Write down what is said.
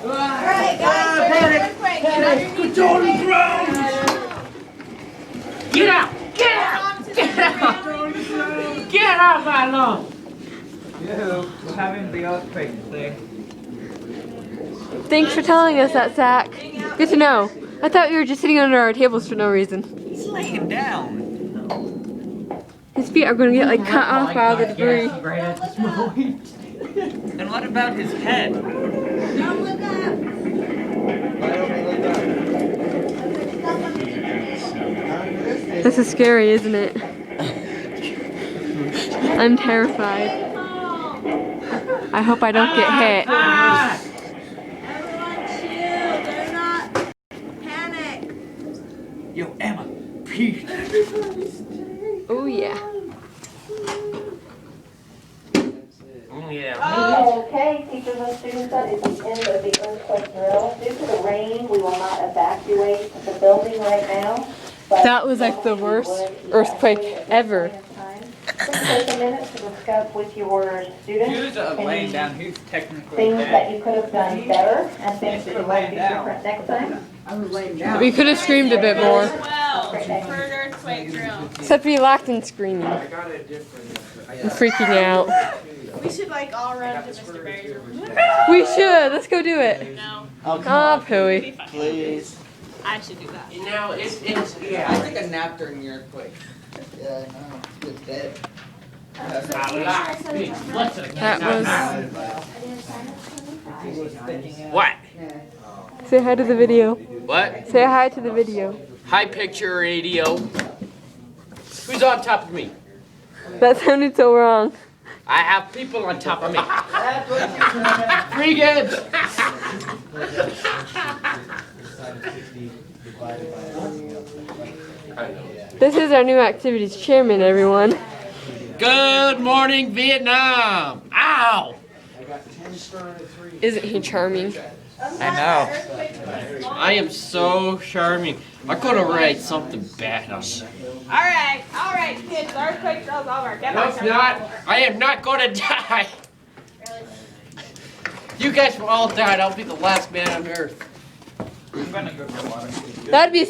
Alright, guys, there's an earthquake. Get underneath the ground. Get out! Get out! Get out! Get out, my love! Yo, we're having the earthquake today. Thanks for telling us that, Zach. Good to know. I thought you were just sitting under our tables for no reason. He's laying down. His feet are going to get like cut off by all the debris. And what about his head? Don't look up. This is scary, isn't it? I'm terrified. I hope I don't get hit. Everyone chill. Do not panic. Yo, Emma, peace. Oh yeah. Oh, yeah. Okay, teachers and students, that is the end of the earthquake drill. Due to the rain, we will not evacuate the building right now. but That was like the worst earthquake ever. Please take a minute to discuss with your students Who's laying down? Who's technically things that dead? you could have done better and things that you might do different next time. We could have screamed a bit more. 12 for an earthquake drill. Except we lacked in screaming. And freaking out. We should like all run to Mr. Barry's room. We should. Let's go do it. No, Ah, Pooey. Please. I should do that. Now, it's Yeah, I took a nap during the earthquake. Yeah, I know. It's dead. That What? was. Say hi to the video. What? Say hi to the video. High picture radio. Who's on top of me? That sounded so wrong. I have people on top of me. 3 kids. This is our new activities chairman, everyone. Good morning, Vietnam. Ow! Isn't he charming? I know. I am so charming. I'm gonna write something bad on you. Alright, kids, the earthquake drill's over. Get No, back it's to not. I am not gonna die. You guys will all die. I'll be the last man on earth. I'm gonna go get water. That'd be